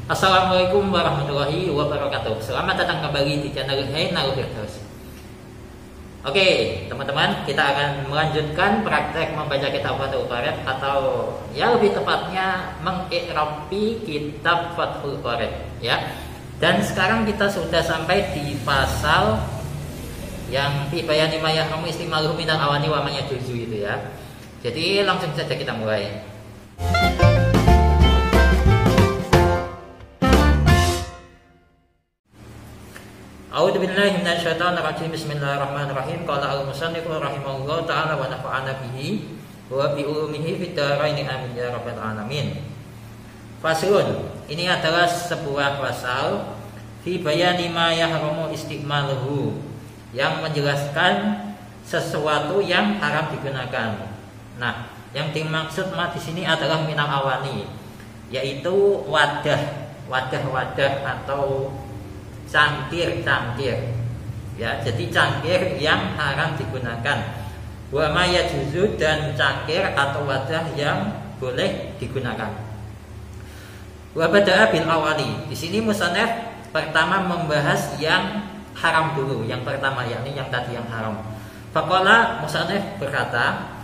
Assalamualaikum warahmatullahi wabarakatuh. Selamat datang kembali di channel Naruh Firdaus. Oke, teman-teman, kita akan melanjutkan praktek membaca kitab Fathul Qorib, atau ya lebih tepatnya mengi'rabi kitab Fathul Qorib, ya. Dan sekarang kita sudah sampai di pasal yang fi bayani ma yahrumu istimaluhu minal awani wa ma yajuzu itu, ya. Jadi langsung saja kita mulai. A'udzu billahi minasyaitonir rajim. Bismillahirrahmanirrahim. Qala al-musannif rahimahullahu ta'ala wa nafa'ana bihi wa bi ulumihi fid dharain amin ya rabbal alamin. Faslun, ini adalah sebuah pasal fi bayani ma yahrumu istimaluhu, yang menjelaskan sesuatu yang haram digunakan. Nah, yang dimaksud di sini adalah minal awani, yaitu wadah atau cangkir, ya. Jadi cangkir yang haram digunakan. Wa ma yajuzu, dan cangkir atau wadah yang boleh digunakan. Wa bada'a bil awali. Di sini musannaf pertama membahas yang haram dulu, yang pertama, yakni yang tadi yang haram. Faqala, musannaf berkata,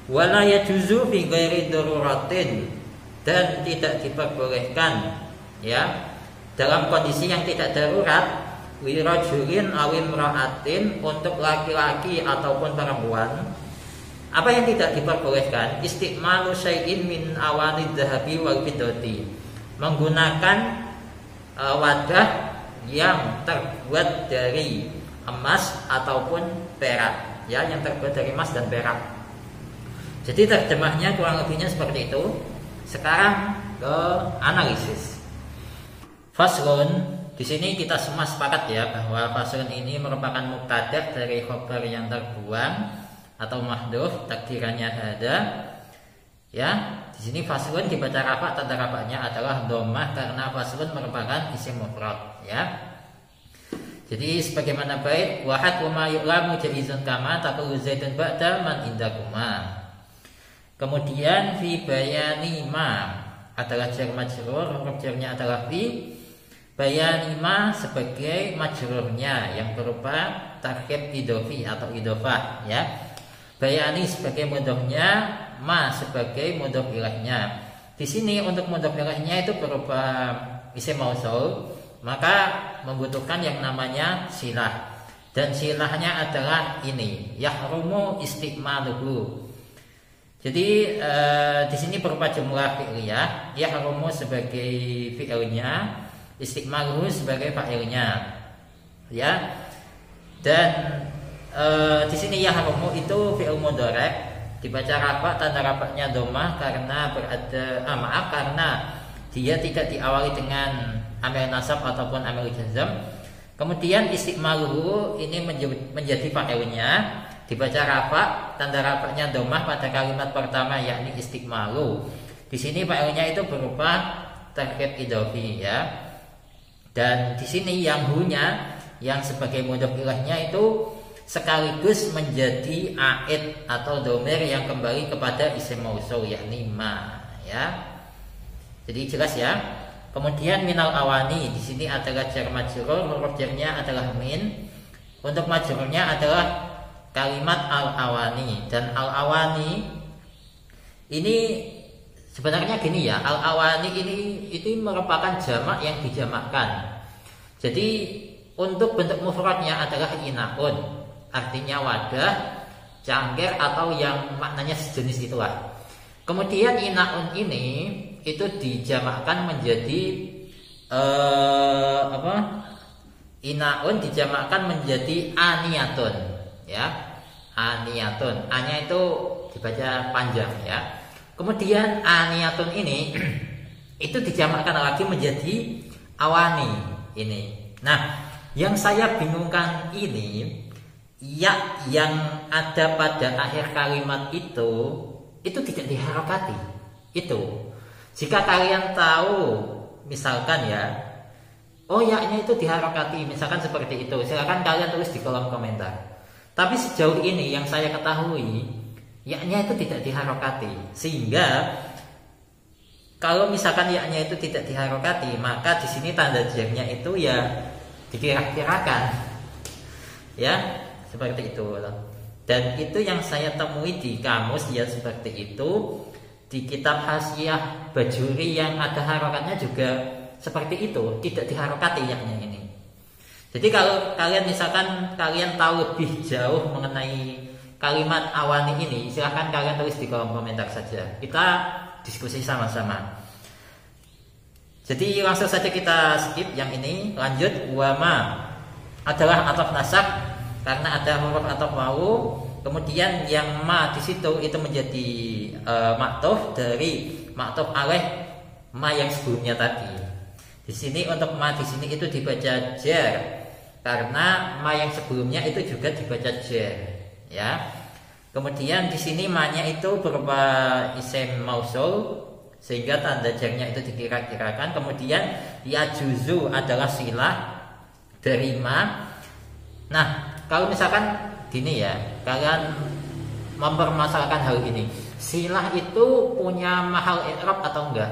wala yajuzu fi ghairi daruratin, dan tidak diperbolehkan, ya, dalam kondisi yang tidak darurat, wirajulin awim ra'atin, untuk laki-laki ataupun perempuan. Apa yang tidak diperbolehkan? Istiqmalu syai'in min awanid dhahabi wal fiddati, menggunakan wadah yang terbuat dari emas ataupun perak, ya, yang terbuat dari emas dan perak. Jadi terjemahnya kurang lebihnya seperti itu. Sekarang ke analisis. Faslun, di sini kita semua sepakat, ya, bahwa faslun ini merupakan mubtada dari khobar yang terbuang atau mahdhuf, takdirannya ada. Ya, di sini faslun dibaca rafa, tanda rafanya adalah dhammah karena faslun merupakan isim mufrad, ya. Jadi sebagaimana bait wahad wa ma yu'lamu jaizun kama taqulu zaidun ba'da man indakuma. Kemudian fi bayani ma adalah jar majrur, huruf jarnya adalah fi. Bayani ma sebagai majrurnya yang berupa tarkib idhofi atau idhofah, ya. Bayani sebagai mudhofnya, ma sebagai mudhof ilaihnya. Di sini untuk mudhof ilaihnya itu berupa isim mausul, maka membutuhkan yang namanya silah. Dan silahnya adalah ini, yahrumu istiqmaluhu. Jadi di sini berupa jumlah fi'liyah, yahrumu sebagai fi'ilnya, istiqmaluhu sebagai fa'ilnya, ya. Dan di sini yahrumu itu fi'il mudhari', dibaca rafa, tanda rafanya dhammah karena karena dia tidak diawali dengan amil nasab ataupun amil jazm. Kemudian istiqmaluhu ini menjadi fa'ilnya, dibaca rafa, tanda rafanya dhammah pada kalimat pertama, yakni istiqmalu. Di sini fa'ilnya itu berupa tarkib idhofi, ya. Dan di sini yang hunya, yang sebagai mudhof ilaihnya itu sekaligus menjadi aid atau dhamir yang kembali kepada isim mausul, yakni ma, ya. Jadi jelas, ya. Kemudian minal awani, di sini adalah jar majrur, huruf jarnya adalah min. Untuk majrurnya adalah kalimat al-awani, dan al-awani ini sebenarnya gini, ya, al-awani ini itu merupakan jamak yang dijamakkan. Jadi untuk bentuk mufradnya adalah inaun, artinya wadah, cangkir, atau yang maknanya sejenis itulah. Kemudian inaun ini itu dijamakkan menjadi inaun dijamakkan menjadi aniyatun, ya. Aniyatun, anya itu dibaca panjang, ya. Kemudian aniyatun ini itu dijamakkan lagi menjadi awani ini. Nah, yang saya bingungkan ini, ya, yang ada pada akhir kalimat itu tidak diharokati. Itu jika kalian tahu, misalkan, ya, oh, ya-nya itu diharokati, misalkan seperti itu, silakan kalian tulis di kolom komentar. Tapi sejauh ini yang saya ketahui, ya-nya itu tidak diharokati, sehingga kalau misalkan ya-nya itu tidak diharokati, maka di sini tanda jernya itu ya dikira-kirakan. Ya, seperti itu. Dan itu yang saya temui di kamus ya seperti itu. Di kitab Hasyiah Bajuri yang ada harokatnya juga seperti itu, tidak diharokati ya-nya ini. Jadi kalau kalian misalkan kalian tahu lebih jauh mengenai kalimat awani ini, silahkan kalian tulis di kolom komentar saja. Kita diskusi sama-sama. Jadi langsung saja kita skip yang ini, lanjut. Wama adalah ataf nasak karena ada huruf ataf wawu. Kemudian yang ma di situ itu menjadi maktuf dari maktuf alaih ma yang sebelumnya tadi. Di sini untuk ma di sini itu dibaca jar karena ma yang sebelumnya itu juga dibaca jar, ya. Kemudian di sini ma-nya itu berupa isim mausul sehingga tanda jarnya itu dikira-kirakan. Kemudian ya juzu adalah silah dari ma. Nah, kalau misalkan gini ya, kalian mempermasalahkan hal ini, silah itu punya mahal i'rab atau enggak?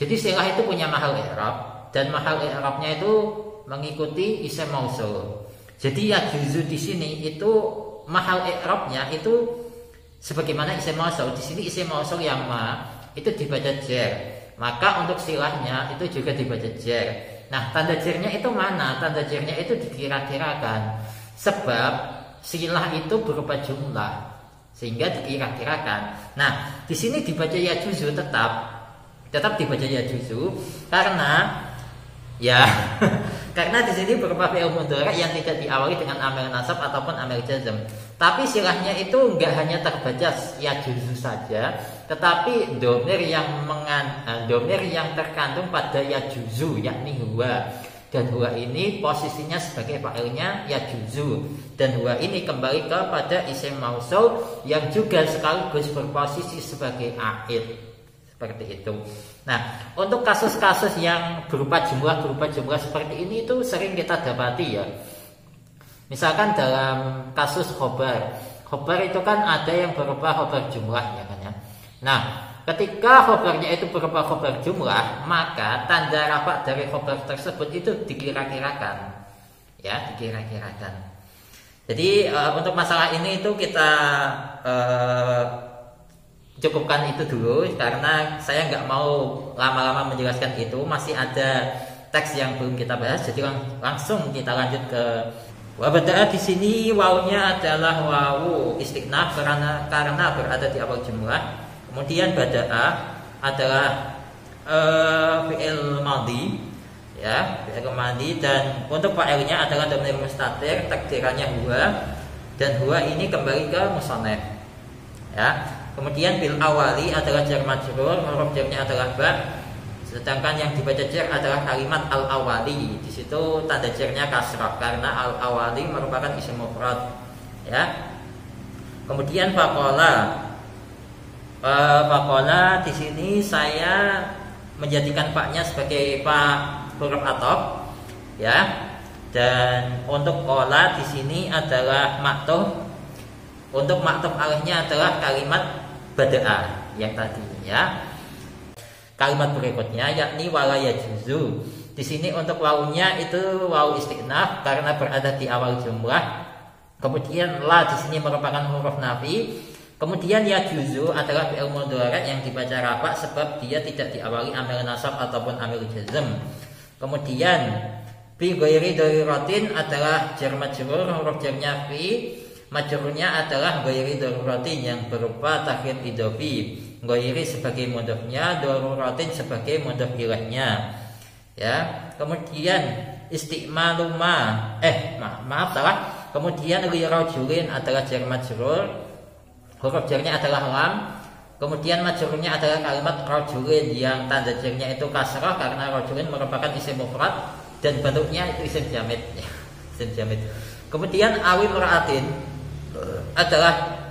Jadi silah itu punya mahal i'rab dan mahal i'rabnya itu mengikuti isim mausul. Jadi ya juzu di sini itu mahal i'rabnya itu sebagaimana isim mausul. Di sini isim mausul yang ma itu dibaca jar, maka untuk silahnya itu juga dibaca jar. Nah, tanda jarnya itu mana? Tanda jarnya itu dikira-kirakan, sebab silah itu berupa jumlah sehingga dikira-kirakan. Nah, di sini dibaca ya juzu tetap dibaca ya juzu karena ya karena di sini berupa fi'il mudhari yang tidak diawali dengan amil nasab ataupun amil jazm. Tapi silahnya itu enggak hanya terbaca ya juzu saja, tetapi domir yang terkandung pada ya juzu yakni huwa. Dan huwa ini posisinya sebagai fa'ilnya ya juzu, dan huwa ini kembali kepada isim mausul yang juga sekaligus berposisi sebagai a'id, seperti itu. Nah, untuk kasus-kasus yang berupa jumlah seperti ini itu sering kita dapati ya. Misalkan dalam kasus khobar itu kan ada yang berupa khobar jumlah ya kan ya. Nah, ketika khobarnya itu berupa khobar jumlah, maka tanda rafa dari khobar tersebut itu dikira-kirakan. Ya, dikira-kirakan. Jadi untuk masalah ini itu kita cukupkan itu dulu karena saya nggak mau lama-lama menjelaskan itu. Masih ada teks yang belum kita bahas, jadi langsung kita lanjut ke wabada'a. Di sini wawunya adalah wawu istiqnaf karena berada di awal jumlah. Kemudian bada'a adalah fi'il madhi, ya, fi'il madhi, dan untuk fa'ilnya adalah dhamir mustatir, takdirannya huwa, dan huwa ini kembali ke musannaf, ya. Kemudian bil awali adalah jar majrur, huruf jarnya adalah ba, sedangkan yang dibaca jar adalah kalimat al awali. Di situ tanda jarnya kasrah karena al awali merupakan isim mufrad, ya. Kemudian faqala di sini saya menjadikan fa-nya sebagai fa huruf ataf, ya. Dan untuk qala di sini adalah maktuf. Untuk maktuf alihnya adalah kalimat bada'a yang tadi, ya. Kalimat berikutnya yakni wala yajuzu. Di sini untuk wawunya itu wawu istiqnaf karena berada di awal jumlah. Kemudian la di sini merupakan huruf nafi. Kemudian yajuzu adalah fi'il mudhari yang dibaca rafa sebab dia tidak diawali amil nasab ataupun amil jazm. Kemudian fi ghairi daruratin adalah jar majrur, huruf jarnya fi, majrurnya adalah ghairi daruratin yang berupa takhir idhofi. Ghairi sebagai mudhofnya, daruratin sebagai mudhof ilahnya, ya. Kemudian istiqmaluma maaf salah. Kemudian li rajulin adalah jar majrur, huruf jarnya adalah lam. Kemudian majrurnya adalah kalimat rajulin yang tanda jarnya itu kasrah karena rajulin merupakan isim mufrad dan bentuknya itu isim jamid, isim jamid. Kemudian awi mura'atin adalah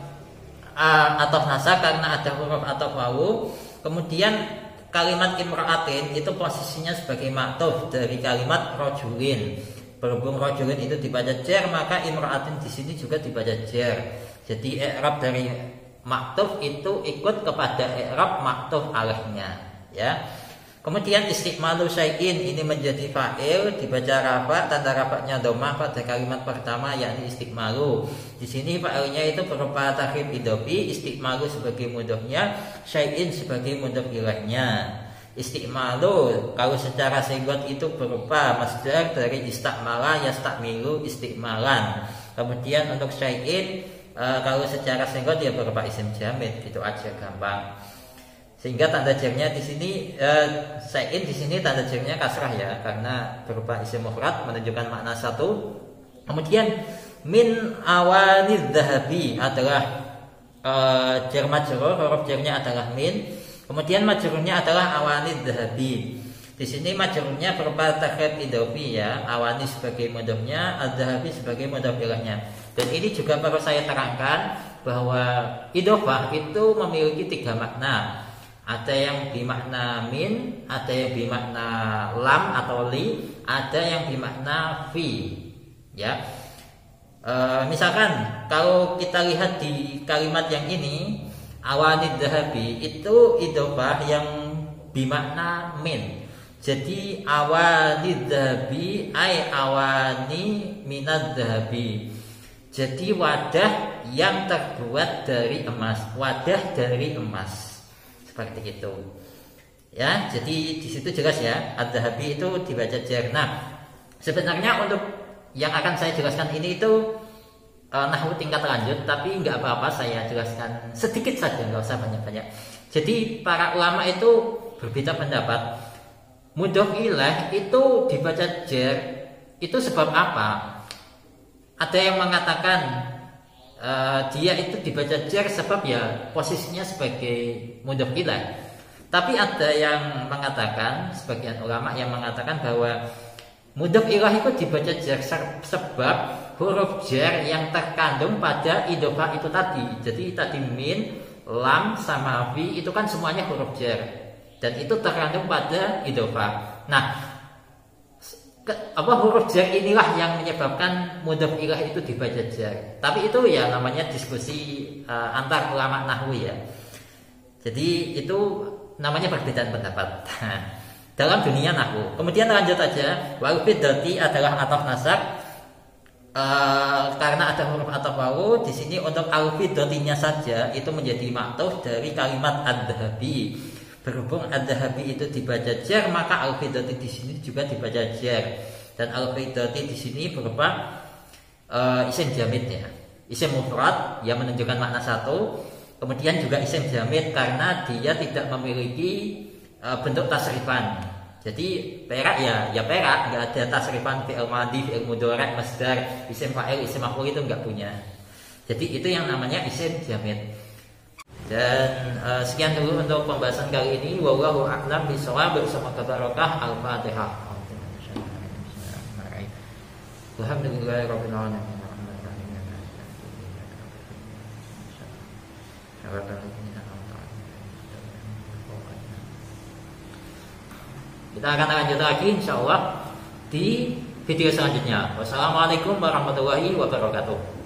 ataf nasa karena ada huruf ataf wawu. Kemudian kalimat imra'atin itu posisinya sebagai maktuf dari kalimat rajulin. Berhubung rajulin itu dibaca jar, maka imra'atin di sini juga dibaca jar. Jadi i'rab dari maktuf itu ikut kepada i'rab maktuf alihnya, ya. Kemudian istiqmalu syai'in ini menjadi fa'il, dibaca rafa, tanda rafanya dhammah pada kalimat pertama yakni istiqmalu. Di sini fa'ilnya itu berupa tahrif idhofi, istiqmalu sebagai mudhofnya, syai'in sebagai mudhof ilaihnya. Istiqmalu kalau secara sigot itu berupa masdar dari istakmala yastakmilu istiqmalan. Kemudian untuk syai'in kalau secara sigot dia berupa isim jamid, itu aja gampang. Sehingga tanda jarnya di sini syai'in di sini tanda jarnya kasrah ya, karena berupa isim mufrad menunjukkan makna satu. Kemudian min awanidz dzahabi adalah jar majrur, huruf jarnya adalah min. Kemudian majrurnya adalah awanidz dzahabi. Di sini majrurnya berupa tahrif idhofi ya, awani sebagai mudhofnya, adz-dzahabi sebagai mudhof ilaihnya. Dan ini juga perlu saya terangkan bahwa idhofah itu memiliki 3 makna. Ada yang bermakna min, ada yang bermakna lam atau li, ada yang bermakna fi. Ya, misalkan kalau kita lihat di kalimat yang ini, awanidz dzahabi itu idhofah yang bermakna min. Jadi awanidz dzahabi ay awani minadz dzahabi. Jadi wadah yang terbuat dari emas, wadah dari emas. Seperti itu ya, jadi di situ jelas ya, adz-dzahabi itu dibaca jar. Nah, sebenarnya untuk yang akan saya jelaskan ini itu nahwu tingkat lanjut, tapi nggak apa-apa saya jelaskan sedikit saja, nggak usah banyak-banyak. Jadi para ulama itu berbeda pendapat. Mudhof ilaih itu dibaca jar itu sebab apa? Ada yang mengatakan dia itu dibaca jar sebab ya posisinya sebagai mudhof ilaih. Tapi ada yang mengatakan, sebagian ulama yang mengatakan bahwa mudhof ilaih itu dibaca jar sebab huruf jar yang terkandung pada idhofah itu tadi. Jadi tadi min, lam sama fi itu kan semuanya huruf jar dan itu terkandung pada idhofah. Nah, huruf jar inilah yang menyebabkan mudhof ilaih itu dibaca jar. Tapi itu ya namanya diskusi antar ulama nahwu ya. Jadi itu namanya perbedaan pendapat dalam dunia nahwu. Kemudian lanjut aja, wa fiddati adalah ataf nasab. Karena ada huruf ataf wawu di sini untuk al-fiddatinya saja itu menjadi maktuf dari kalimat adz-dzahabi. Berhubung adz-dzahabi itu dibaca jar, maka al-fiddati di sini juga dibaca jar. Dan al-fiddati di sini berupa isim jamid ya, isim mufrad yang menunjukkan makna satu. Kemudian juga isim jamid karena dia tidak memiliki bentuk tasrifan. Jadi perak ya perak, nggak ada tasrifan fi'il madhi, fi'il mudhari', masdar, isim fa'il, isim maf'ul itu nggak punya. Jadi itu yang namanya isim jamid. Dan sekian dulu untuk pembahasan kali ini. Wallahu a'lam bishawab. Bersama barokah Al-Fatihah. Alhamdulillahirabbil alamin. Kita akan lanjut lagi insyaallah di video selanjutnya. Wassalamualaikum warahmatullahi wabarakatuh.